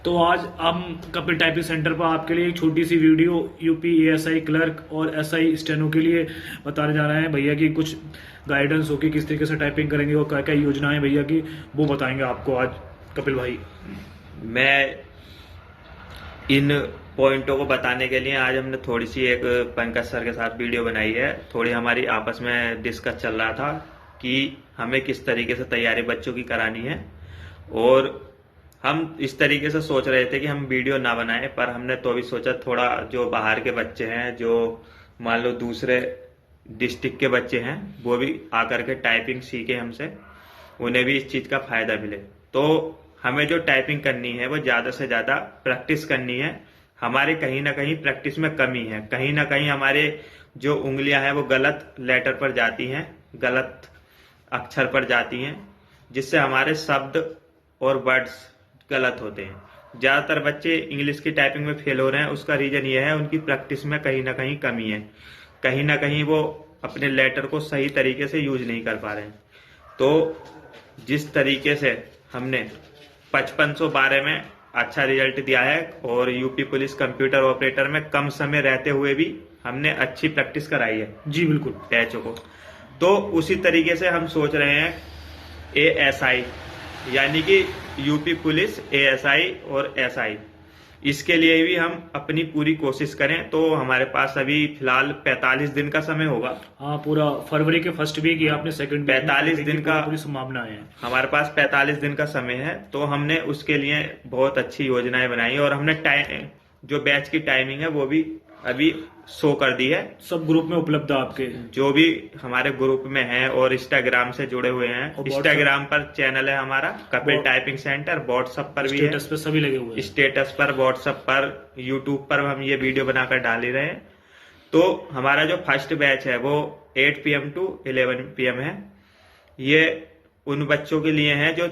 तो आज हम कपिल टाइपिंग सेंटर पर आपके लिए एक छोटी सी वीडियो यूपी एएसआई क्लर्क और एसआई स्टेनो के लिए बताने जा रहे हैं भैया की कुछ गाइडेंस होगी किस तरीके से टाइपिंग करेंगे और क्या क्या योजनाएं भैया की वो बताएंगे आपको आज कपिल भाई। मैं इन पॉइंटों को बताने के लिए आज हमने थोड़ी सी एक पंकज सर के साथ वीडियो बनाई है। थोड़ी हमारी आपस में डिस्कस चल रहा था कि हमें किस तरीके से तैयारी बच्चों की करानी है, और हम इस तरीके से सोच रहे थे कि हम वीडियो ना बनाएं, पर हमने तो भी सोचा थोड़ा जो बाहर के बच्चे हैं, जो मान लो दूसरे डिस्ट्रिक्ट के बच्चे हैं, वो भी आकर के टाइपिंग सीखे हमसे, उन्हें भी इस चीज का फायदा मिले। तो हमें जो टाइपिंग करनी है वो ज्यादा से ज्यादा प्रैक्टिस करनी है। हमारे कहीं ना कहीं प्रैक्टिस में कमी है, कहीं ना कहीं हमारे जो उंगलियां हैं वो गलत लेटर पर जाती हैं, गलत अक्षर पर जाती हैं, जिससे हमारे शब्द और वर्ड्स गलत होते हैं। ज्यादातर बच्चे इंग्लिश की टाइपिंग में फेल हो रहे हैं, उसका रीजन ये है उनकी प्रैक्टिस में कहीं ना कहीं कमी है, कहीं ना कहीं वो अपने लेटर को सही तरीके से यूज नहीं कर पा रहे हैं। तो जिस तरीके से हमने 5512 में अच्छा रिजल्ट दिया है और यूपी पुलिस कंप्यूटर ऑपरेटर में कम समय रहते हुए भी हमने अच्छी प्रैक्टिस कराई है जी बिल्कुल बैचों को, तो उसी तरीके से हम सोच रहे हैं एएसआई यानी कि यूपी पुलिस एएसआई और एसआई, इसके लिए भी हम अपनी पूरी कोशिश करें। तो हमारे पास अभी फिलहाल 45 दिन का समय होगा। हाँ, पूरा फरवरी के फर्स्ट वीक या आपने सेकंड 45 दिन का पूरी संभावना है हमारे पास 45 दिन का समय है। तो हमने उसके लिए बहुत अच्छी योजनाएं बनाई और हमने टाइम जो बैच की टाइमिंग है वो भी अभी शो कर दी है। सब ग्रुप में उपलब्ध है आपके, जो भी हमारे ग्रुप में हैं और इंस्टाग्राम से जुड़े हुए हैं, इंस्टाग्राम पर चैनल है हमारा कपिल टाइपिंग सेंटर, व्हाट्सएप पर भी है, स्टेटस पे सभी लगे हुए हैं, स्टेटस पर, व्हाट्सएप पर, यूट्यूब पर हम ये वीडियो बनाकर डाल ही रहे हैं। तो हमारा जो फर्स्ट बैच है वो 8 PM to 11 PM है। ये उन बच्चों के लिए है जो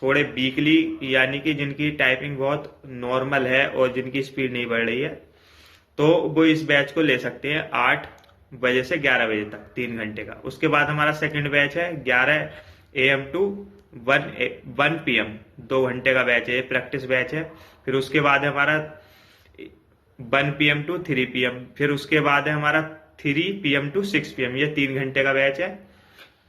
थोड़े वीकली यानी कि जिनकी टाइपिंग बहुत नॉर्मल है और जिनकी स्पीड नहीं बढ़ रही है, तो वो इस बैच को ले सकते हैं 8 बजे से 11 बजे तक, 3 घंटे का। उसके बाद हमारा सेकंड बैच है 11 AM to 1 PM, 2 घंटे का बैच है, ये प्रैक्टिस बैच है। फिर उसके बाद है हमारा 1 PM to 3 PM, फिर उसके बाद है हमारा 3 PM to 6 PM, ये 3 घंटे का बैच है।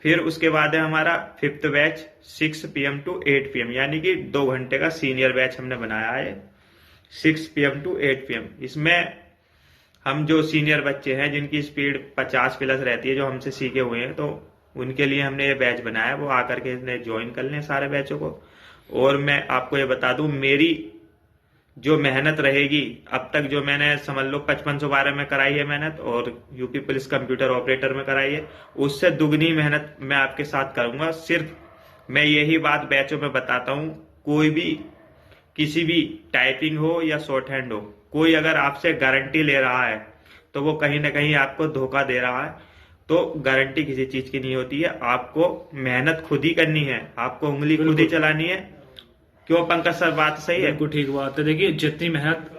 फिर उसके बाद है हमारा fifth batch 6 PM to 8 PM, यानी कि 2 घंटे का सीनियर बैच हमने बनाया है 6 PM to 8 PM। इसमें हम जो सीनियर बच्चे हैं जिनकी स्पीड 50 प्लस रहती है, जो हमसे सीखे हुए हैं, तो उनके लिए हमने ये बैच बनाया, वो आकर के इसने ज्वाइन कर लें सारे बैचों को। और मैं आपको ये बता दूं, मेरी जो मेहनत रहेगी अब तक, जो मैंने समझ लो 5512 में कराई है मेहनत और यूपी पुलिस कंप्यूटर ऑपरेटर में कराई है, उससे दुगनी मेहनत मैं आपके साथ करूंगा। सिर्फ मैं यही बात बैचों में बताता हूं, कोई भी किसी भी टाइपिंग हो या शॉर्ट हैंड हो, कोई अगर आपसे गारंटी ले रहा है तो वो कहीं ना कहीं आपको धोखा दे रहा है। तो गारंटी किसी चीज की नहीं होती है, आपको मेहनत खुद ही करनी है, आपको उंगली खुद ही चलानी है। क्यों पंकज सर, बात सही है? बिल्कुल ठीक बात है। देखिए, जितनी मेहनत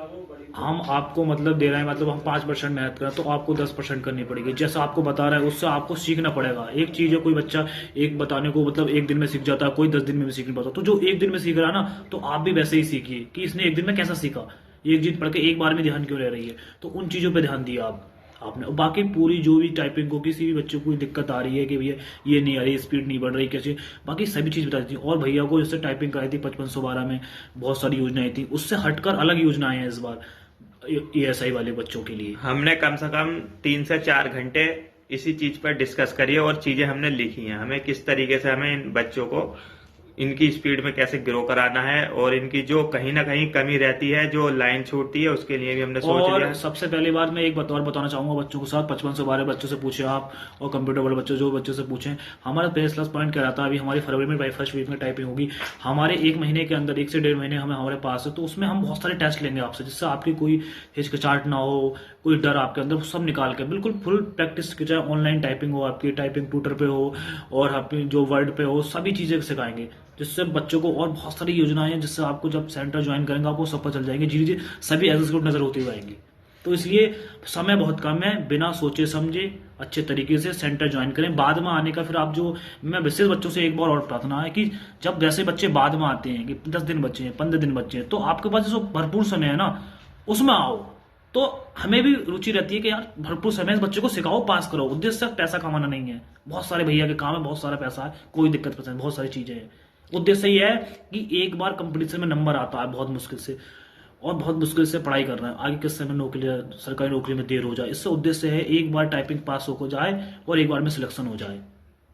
हम आपको मतलब दे रहे हैं, मतलब हम 5% मेहनत करें तो आपको 10% करनी पड़ेगी। जैसा आपको बता रहा है उससे आपको सीखना पड़ेगा। एक चीज है, कोई बच्चा एक बताने को मतलब 1 दिन में सीख जाता है, कोई 10 दिन में भी सीख नहीं पाता। तो जो 1 दिन में सीख रहा है ना, तो आप भी वैसे ही सीखिए कि इसने 1 दिन में कैसा सीखा, एक चीज पढ़ के एक बार में ध्यान क्यों रह रही है। तो उन चीजों पर ध्यान दिया आपने। और बाकी पूरी जो भी टाइपिंग को किसी भी बच्चे को कोई दिक्कत आ रही है कि भैया ये नहीं आ रही, स्पीड नहीं बढ़ रही, कैसे, बाकी सभी चीज बता दी। और भैया को जैसे टाइपिंग कराई थी 5512 में, बहुत सारी योजनाएं थी, उससे हटकर अलग योजनाएं हैं इस बार एएसआई वाले बच्चों के लिए। हमने कम से कम 3 से 4 घंटे इसी चीज पर डिस्कस करी है और चीजें हमने लिखी हैं। हमें किस तरीके से हमें इन बच्चों को इनकी स्पीड में कैसे ग्रो कराना है, और इनकी जो कहीं ना कहीं कमी रहती है, जो लाइन छूटती है, उसके लिए भी हमने सोच लिया। सबसे पहली बात मैं एक बात और बताना चाहूंगा बच्चों के साथ, 5512 बच्चों से पूछे आप और कंप्यूटर वाले बच्चों, जो बच्चों से पूछे, हमारा प्लस पॉइंट क्या रहता है। अभी हमारी फरवरी में फर्स्ट वीक में टाइपिंग होगी, हमारे 1 महीने के अंदर 1 से 1.5 महीने हमारे पास है। तो उसमें हम बहुत सारे टेस्ट लेंगे आपसे, जिससे आपकी कोई हिचकिचाहट ना हो, कोई डर आपके अंदर, सब निकाल के बिल्कुल फुल प्रैक्टिस की, चाहे ऑनलाइन टाइपिंग हो, आपकी टाइपिंग ट्यूटर पे हो और आपकी जो वर्ड पे हो, सभी चीजें सिखाएंगे, जिससे बच्चों को। और बहुत सारी योजनाएं हैं जिससे आपको जब सेंटर ज्वाइन करेंगे आपको सब पता चल जाएंगे, धीरे धीरे सभी एग्जीक्यूट नजर होती हुई आएंगी। तो इसलिए समय बहुत कम है, बिना सोचे समझे अच्छे तरीके से सेंटर ज्वाइन करें। बाद में आने का फिर आप जो, मैं विशेष बच्चों से एक बार और प्रार्थना है कि जब जैसे बच्चे बाद में आते हैं कि 10 दिन बच्चे हैं, 15 दिन बच्चे हैं, तो आपके पास जो भरपूर समय है ना, उसमें आओ। तो हमें भी रुचि रहती है कि यार भरपूर समय इस बच्चे को सिखाओ, पास करो। उद्देश्य सिर्फ पैसा कमाना नहीं है, बहुत सारे भैया के काम है, बहुत सारा पैसा है, कोई दिक्कत पसंद, बहुत सारी चीजें हैं। उद्देश्य ये है कि एक बार कंपटीशन में नंबर आता है बहुत मुश्किल से, और बहुत मुश्किल से पढ़ाई कर रहे हैं, आगे किस समय नौकरी, सरकारी नौकरी में देर हो जाए, इससे उद्देश्य है एक बार टाइपिंग पास हो जाए और एक बार में सिलेक्शन हो जाए।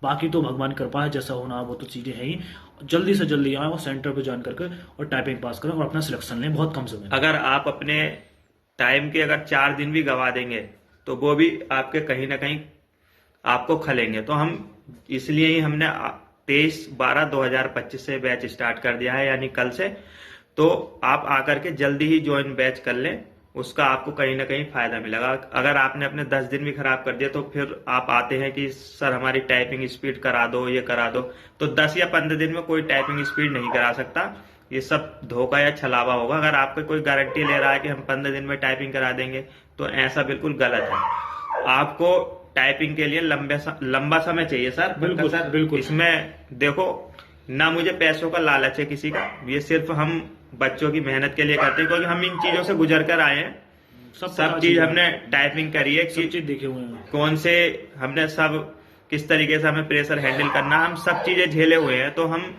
बाकी तो भगवान कृपा है, जैसा होना वो तो चीजें हैं ही। जल्दी से जल्दी आए और सेंटर पे ज्वाइन करके और टाइपिंग पास करें और अपना सिलेक्शन लें, बहुत कम समय। अगर आप अपने टाइम के अगर 4 दिन भी गवा देंगे तो वो भी आपके कहीं ना कहीं आपको खलेंगे। तो हम इसलिए ही हमने 23/12/2025 से बैच स्टार्ट कर दिया है, यानी कल से। तो आप आकर के जल्दी ही ज्वाइन बैच कर लें, उसका आपको कहीं ना कहीं फायदा मिलेगा। अगर आपने अपने 10 दिन भी खराब कर दिया तो फिर आप आते हैं कि सर हमारी टाइपिंग स्पीड करा दो, ये करा दो, तो 10 या 15 दिन में कोई टाइपिंग स्पीड नहीं करा सकता। ये सब धोखा या छलावा होगा। अगर आपको कोई गारंटी ले रहा है कि हम 15 दिन में टाइपिंग करा देंगे, तो ऐसा बिल्कुल गलत है। आपको टाइपिंग के लिए लंबा समय चाहिए सर। बिल्कुल सर बिल्कुल। इसमें देखो, ना मुझे पैसों का लालच है किसी का, ये सिर्फ हम बच्चों की मेहनत के लिए करते हैं, क्योंकि हम इन चीजों से गुजर कर आए हैं। सब चीज हमने टाइपिंग करी है, सब चीज देखे हुए हैं, कौन से हमने सब किस तरीके से हमें प्रेशर हैंडल करना, हम सब चीजें झेले हुए हैं। तो हम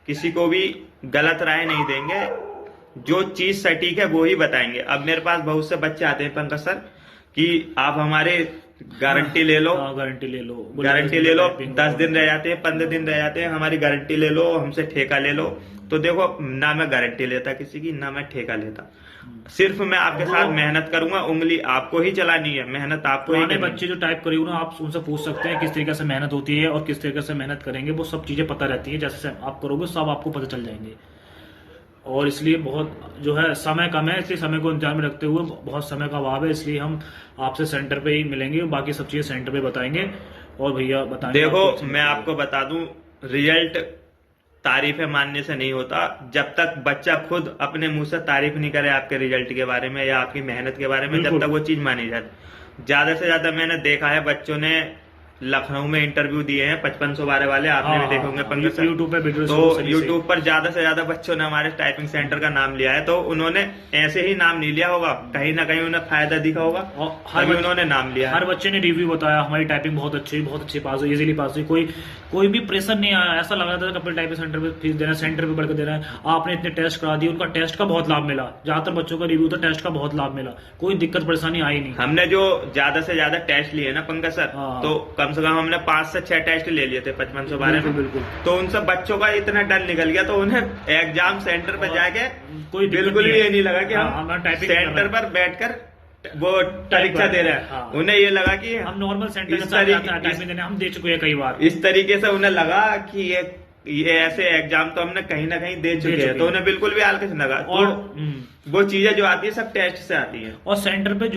किसी को भी गलत राय नहीं देंगे, जो चीज सटीक है वो ही बताएंगे। अब मेरे पास बहुत से बच्चे आते हैं पंकज सर कि आप हमारे गारंटी ले लो, गारंटी ले लो, गारंटी ले लो, 10 दिन रह जाते हैं, 15 दिन रह जाते हैं, हमारी गारंटी ले लो, हमसे ठेका ले लो। तो देखो, ना मैं गारंटी लेता किसी की, ना मैं ठेका लेता। सिर्फ मैं आपके साथ मेहनत करूंगा, उंगली आपको ही चलानी है, मेहनत आपको ही। बच्चे जो टाइप करे ना, आप उनसे पूछ सकते हैं किस तरीके से मेहनत होती है और किस तरीके से मेहनत करेंगे, वो सब चीजें पता रहती है। जैसे आप करोगे सब आपको पता चल जाएंगे। और इसलिए बहुत जो है समय कम है, इसलिए समय को इंतजार में रखते हुए, बहुत समय का अभाव है, इसलिए हम आपसे सेंटर पे ही मिलेंगे, बाकी सब चीजें सेंटर पे बताएंगे। और भैया बताएंगे। देखो मैं आपको बता दूं, रिजल्ट तारीफें मानने से नहीं होता। जब तक बच्चा खुद अपने मुंह से तारीफ नहीं करे आपके रिजल्ट के बारे में या आपकी मेहनत के बारे में, जब तक वो चीज मानी जाती। ज्यादा से ज्यादा मैंने देखा है, बच्चों ने लखनऊ में इंटरव्यू दिए हैं 5512 वाले, आपने भी देखे होंगे पंकज सर। यूट्यूब पे वीडियो, तो यूट्यूब पर ज्यादा से ज्यादा बच्चों ने हमारे टाइपिंग सेंटर का नाम लिया है। तो उन्होंने ऐसे ही नाम नहीं लिया होगा, कहीं ना कहीं उन्हें फायदा दिखा होगा, और उन्होंने नाम लिया। हर बच्चे ने रिव्यू बताया, हमारी टाइपिंग बहुत अच्छी पास हुई, इजीली पास हुई, कोई भी प्रेशर नहीं आया। ऐसा लग रहा था कि अपने टाइपिंग सेंटर पे फीस देना, सेंटर पे बढ़ के देना है, आपने इतने टेस्ट करा दिए, उनका टेस्ट का बहुत लाभ मिला। ज्यादातर बच्चों का रिव्यू था टेस्ट का बहुत लाभ मिला, कोई दिक्कत परेशानी आई नहीं। हमने जो ज्यादा से ज्यादा टेस्ट लिए ना पंकज सर, तो कम से कम हमने 5 से 6 टेस्ट ले लिए थे 5512 में। बिल्कुल। तो उन सब बच्चों का इतना डर निकल गया, तो उन्हें एग्जाम सेंटर पर जाके कोई बिल्कुल भी ये नहीं लगा कि हम टाइपिंग सेंटर पर बैठकर वो परीक्षा दे रहे हैं। उन्हें ये लगा कि हम नॉर्मल सेंटर के साथ टाइपिंग देने हम दे चुके हैं कई बार। इस तरीके से उन्हें लगा कि ये ऐसे एग्जाम तो हमने कहीं ना कहीं दे चुके हैं, तो उन्हें बिल्कुल भी हल्के से लगा। और वो चीजें जो आती है सब टेस्ट से आती है। और सेंटर पे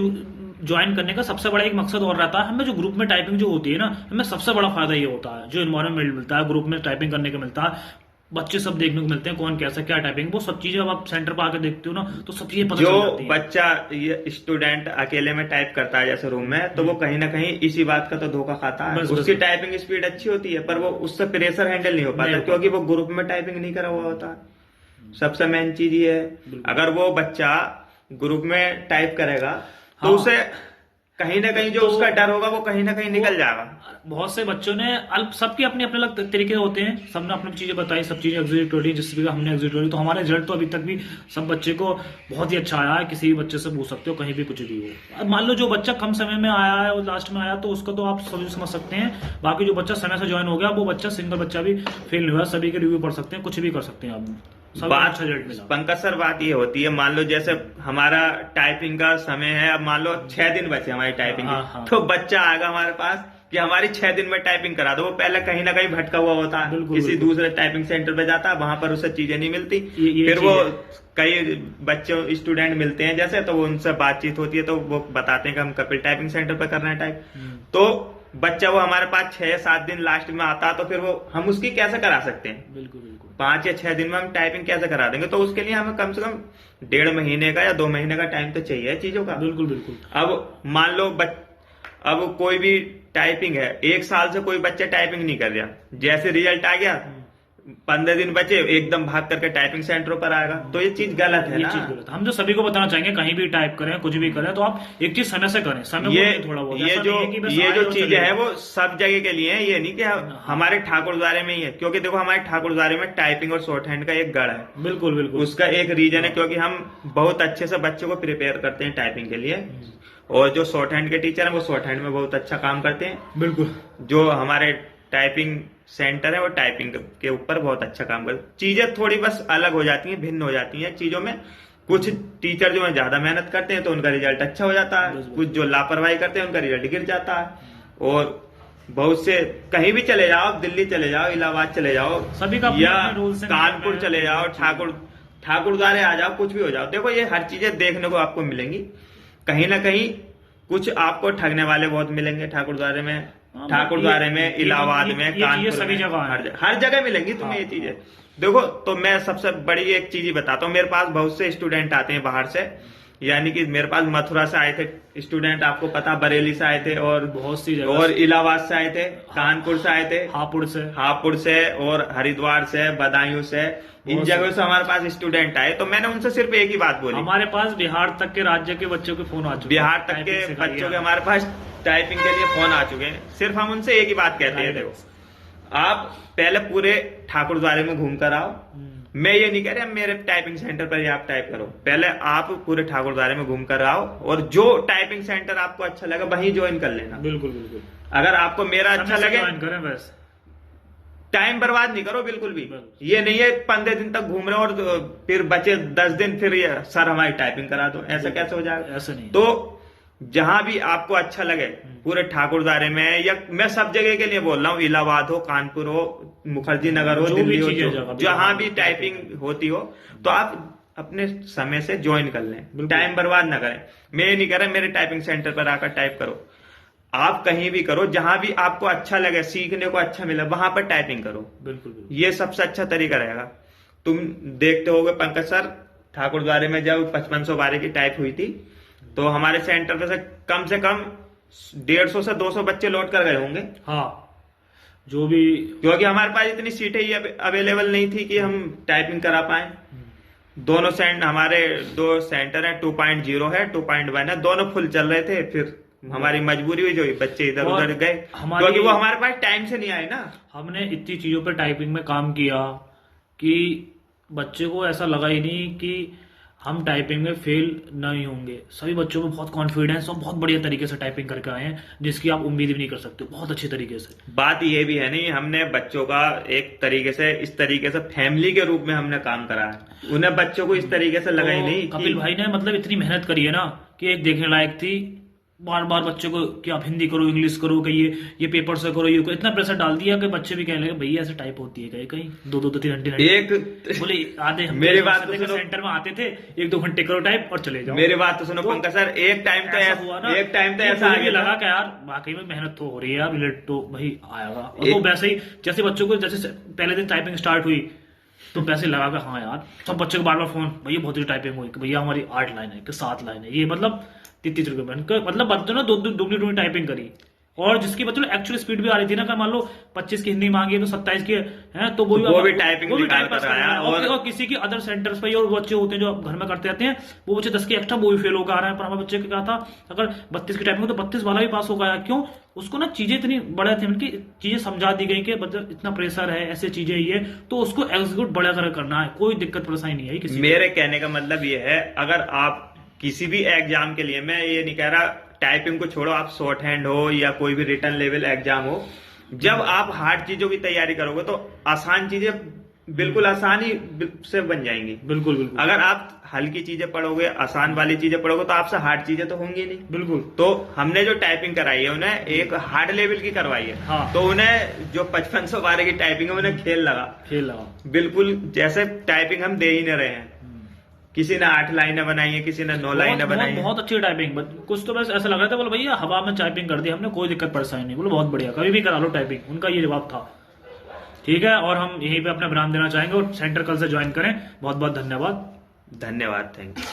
ज्वाइन करने का सबसे बड़ा एक मकसद और रहता है, हमें जो ग्रुप में टाइपिंग जो होती है ना, हमें सबसे बड़ा फायदा ये होता है, जो एनवायरमेंट मिलता है, ग्रुप में टाइपिंग करने का मिलता है, बच्चे सब देखने को मिलते हैं, कौन कैसा क्या टाइपिंग, वो सब चीजें अब आप सेंटर पर आके देखते हो ना, तो सब चीजें पता चल जाती हैं। बच्चा ये स्टूडेंट अकेले में टाइप करता है जैसे रूम में, तो वो कहीं ना कहीं इसी बात का तो धोखा खाता है। उसकी टाइपिंग स्पीड अच्छी होती है, पर वो उससे प्रेशर हैंडल नहीं हो पाता, क्योंकि वो ग्रुप में टाइपिंग नहीं करा हुआ होता। सबसे मेन चीज ये है, अगर वो बच्चा ग्रुप में टाइप करेगा तो उसे कहीं ना कहीं जो उसका डर होगा वो कहीं ना कहीं निकल जाएगा। बहुत से बच्चों ने सबके अपने अपने अलग तरीके होते हैं, सबने अपनी चीजें बताई, सब चीजें एग्जीक्यूटिव जिस तरीके हमने एग्जीक्यूटिव, तो हमारे रिजल्ट तो अभी तक भी सब बच्चे को बहुत ही अच्छा आया है। किसी भी बच्चे से पूछ सकते हो, कहीं भी कुछ भी हो। अब मान लो जो बच्चा कम समय में आया है और लास्ट में आया, तो उसका तो आप सभी समझ सकते हैं। बाकी जो बच्चा समय से ज्वाइन हो गया, वो बच्चा सिंगल बच्चा भी फेल नहीं हुआ, सभी के रिव्यू पढ़ सकते हैं, कुछ भी कर सकते हैं आप। बात पंकज सर, बात ये होती है, मान लो जैसे हमारा टाइपिंग का समय है, अब मान लो 6 दिन बचे हमारी टाइपिंग के, तो बच्चा आएगा हमारे पास कि हमारी 6 दिन में टाइपिंग करा दो। वो पहले कहीं ना कहीं भटका हुआ होता है, किसी दूसरे टाइपिंग सेंटर पे जाता है, वहां पर उसे चीजें नहीं मिलती। फिर वो कई बच्चों स्टूडेंट मिलते हैं जैसे, तो वो उनसे बातचीत होती है, तो वो बताते हैं कि हम कपिल टाइपिंग सेंटर पे कर रहे हैं टाइप। तो बच्चा वो हमारे पास 6-7 दिन लास्ट में आता है, तो फिर वो हम उसकी कैसे करा सकते हैं। बिल्कुल बिल्कुल। 5 या 6 दिन में हम टाइपिंग कैसे करा देंगे? तो उसके लिए हमें कम से कम 1.5 महीने का या 2 महीने का टाइम तो चाहिए चीजों का। बिल्कुल बिल्कुल। अब मान लो अब कोई भी टाइपिंग है, 1 साल से कोई बच्चा टाइपिंग नहीं कर रहा, जैसे रिजल्ट आ गया 15 दिन बचे एकदम भाग करके टाइपिंग सेंटरों पर आएगा, तो ये चीज गलत है ये ना। चीज गलत। हम जो सभी को बताना चाहेंगे, कहीं भी टाइप करें, कुछ भी करें, तो आप एक चीज समय से करें। समय थोड़ा बहुत ये जो चीजें है वो सब जगह के लिए है, ये नहीं कि हमारे ठाकुरद्वारे में ही है। क्योंकि देखो हमारे ठाकुरद्वारे में टाइपिंग और शॉर्ट हैंड का एक गढ़ है। बिल्कुल बिल्कुल। उसका एक रीजन है क्योंकि हम बहुत अच्छे से बच्चों को प्रिपेयर करते हैं टाइपिंग के लिए, और जो शॉर्ट हैंड के टीचर हैं वो शॉर्ट हैंड में बहुत अच्छा काम करते हैं। बिल्कुल। जो हमारे टाइपिंग सेंटर है वो टाइपिंग के ऊपर बहुत अच्छा काम करते हैं। चीजें थोड़ी बस अलग हो जाती हैं, भिन्न हो जाती हैं चीजों में। कुछ टीचर जो है ज्यादा मेहनत करते हैं तो उनका रिजल्ट अच्छा हो जाता है, कुछ जो लापरवाही करते हैं उनका रिजल्ट गिर जाता है। और बहुत से कहीं भी चले जाओ, दिल्ली चले जाओ, इलाहाबाद चले जाओ, सभी का या कानपुर चले जाओ, ठाकुरद्वारे आ जाओ, कुछ भी हो जाओ, देखो ये हर चीजें देखने को आपको मिलेंगी। कहीं ना कहीं कुछ आपको ठगने वाले बहुत मिलेंगे ठाकुरद्वारे में, इलाहाबाद में, कानपुर में, हर जगह मिलेंगी तुम्हें ये चीजें। देखो तो मैं सबसे बड़ी एक चीज ही बताता हूँ, मेरे पास बहुत से स्टूडेंट आते हैं बाहर से, यानी कि मेरे पास मथुरा से आए थे स्टूडेंट, आपको पता, बरेली से आए थे, और बहुत सी जगह, और इलाहाबाद से आए थे, कानपुर से आए थे, हापुड़ से और हरिद्वार से, बदायूं से, इन जगहों से हमारे पास स्टूडेंट आए। तो मैंने उनसे सिर्फ एक ही बात बोली, हमारे पास बिहार तक के राज्य के बच्चों के फोन आ चुके हैं, बिहार तक के बच्चों के हमारे पास टाइपिंग के लिए फोन आ चुके हैं। सिर्फ हम उनसे एक ही बात कहते हैं, देखो आप पहले पूरे ठाकुरद्वारे में घूम कर आओ। मैं ये नहीं कह रहा मेरे टाइपिंग सेंटर पर ही आप टाइप करो, पहले आप पूरे ठाकुरद्वारे में घूम कर आओ, और जो टाइपिंग सेंटर आपको अच्छा लगे वहीं ज्वाइन कर लेना। बिल्कुल बिल्कुल। अगर आपको मेरा अच्छा लगे करें, बस टाइम बर्बाद नहीं करो बिल्कुल भी। ये नहीं है 15 दिन तक घूम रहे और फिर बचे 10 दिन फिर ये सर हमारी टाइपिंग करा दो, ऐसा कैसे हो जाएगा? ऐसा नहीं। तो जहां भी आपको अच्छा लगे पूरे ठाकुरद्वारे में, या मैं सब जगह के लिए बोल रहा हूँ, इलाहाबाद हो, कानपुर हो, मुखर्जी नगर हो, दिल्ली हो, जहां भी टाइपिंग होती हो, तो आप अपने समय से ज्वाइन कर लें, टाइम बर्बाद ना करें। मैं ये नहीं कह रहा मेरे टाइपिंग सेंटर पर आकर टाइप करो, आप कहीं भी करो, जहां भी आपको अच्छा लगे, सीखने को अच्छा मिले, वहां पर टाइपिंग करो। बिल्कुल। ये सबसे अच्छा तरीका रहेगा। तुम देखते होगे पंकज सर, ठाकुरद्वारे में जब 5512 की टाइप हुई थी तो हमारे सेंटर पे से कम 150 से 200 बच्चे लौट कर गए होंगे। हाँ, जो भी, क्योंकि हमारे पास इतनी सीटें ही अवेलेबल नहीं थी कि हम टाइपिंग करा पाए। दोनों हमारे 2 सेंटर है, 2.0 है, 2.1 है, दोनों फुल चल रहे थे। फिर हमारी मजबूरी हुई, जो बच्चे इधर उधर गए, क्योंकि वो हमारे पास टाइम से नहीं आए ना। हमने इतनी चीजों पर टाइपिंग में काम किया कि बच्चे को ऐसा लगा ही नहीं कि हम टाइपिंग में फेल नहीं होंगे। सभी बच्चों में बहुत कॉन्फिडेंस और बहुत बढ़िया तरीके से टाइपिंग करके आए हैं, जिसकी आप उम्मीद भी नहीं कर सकते, बहुत अच्छी तरीके से। बात ये भी है नहीं, हमने बच्चों का एक तरीके से, इस तरीके से फैमिली के रूप में हमने काम करा है। उन्हें बच्चों को इस तरीके से लगा ही नहीं। कपिल भाई ने मतलब इतनी मेहनत करी है ना कि एक देखने लायक थी। बार बार बच्चों को कि आप हिंदी करो, इंग्लिश करो, कि ये पेपर से करो, ये करो, इतना प्रेशर डाल दिया कि बच्चे भी कहने लगे भैया ऐसे टाइप होती है कहीं कहीं 2-3 घंटे एक बोले आधे मेरे बात तो सुनो, सेंटर में आते थे 1-2 घंटे करो टाइप और चले जाओ। मेरी बात तो सुनो पंकज सर, एक टाइम तो ऐसा आगे लगा कि यार वाकई में मेहनत तो हो रही है यार, रिलेट तो भाई आएगा। और तो वैसे ही जैसे बच्चों को, जैसे पहले दिन टाइपिंग स्टार्ट हुई तो वैसे लगा कि हाँ यार, सब बच्चों को बार बार फोन, भैया बहुत ही टाइपिंग हुई, भैया हमारी 8 लाइन है कि 7 लाइन है, ये मतलब 30 रुपए में, मतलब बच्चों ने दुगनी टाइपिंग करी। और जिसकी बच्चों ने एक्चुअल स्पीड भी आ रही थी ना, कि मान लो 25 की हिंदी मांगी है तो 27 की है, तो वो भी टाइप कर रहा है। और किसी की अदर सेंटर्स पे और बच्चे होते हैं जो घर में करते रहते हैं, वो बच्चे 10 की एक्स्ट्रा वो भी फेल होकर आ रहे हैं। पर हमारे बच्चे का क्या था, अगर 32 की टाइपिंग तो 32 वाला भी पास हो गया। क्यों? उसको ना चीजें इतनी बड़े थे, उनकी चीजें समझा दी गई कि मतलब इतना प्रेशर है, ऐसे चीजें ये, तो उसको एग्जीक्यूट बड़ा कर करना है, कोई दिक्कत परेशानी नहीं है किसी। मेरे कहने का मतलब ये है, अगर आप किसी भी एग्जाम के लिए, मैं ये नहीं कह रहा टाइपिंग को छोड़ो, आप शॉर्ट हैंड हो या कोई भी रिटन लेवल एग्जाम हो, जब आप हार्ड चीजों की तैयारी करोगे तो आसान चीजें बिल्कुल आसानी से बन जाएंगी। बिल्कुल बिल्कुल। अगर आप हल्की चीजें पढ़ोगे, आसान वाली चीजें पढ़ोगे, तो आपसे हार्ड चीजें तो होंगी नहीं। बिल्कुल। तो हमने जो टाइपिंग कराई है उन्हें एक हार्ड लेवल की करवाई है। हाँ। तो उन्हें जो 5512 की टाइपिंग है उन्हें खेल लगा बिल्कुल, जैसे टाइपिंग हम दे ही नहीं रहे हैं। किसी ने 8 लाइनें बनाई है, किसी ने 9 लाइनें बनाई है। बहुत अच्छी टाइपिंग, कुछ तो बस ऐसा लग रहा था, बोले भैया हवा में टाइपिंग कर दी हमने, कोई दिक्कत परेशानी नहीं। बोले बहुत बढ़िया, कभी भी करा लो टाइपिंग, उनका ये जवाब था। ठीक है, और हम यहीं पे अपना विराम देना चाहेंगे और सेंटर कल से ज्वाइन करें। बहुत बहुत धन्यवाद। धन्यवाद, थैंक यू।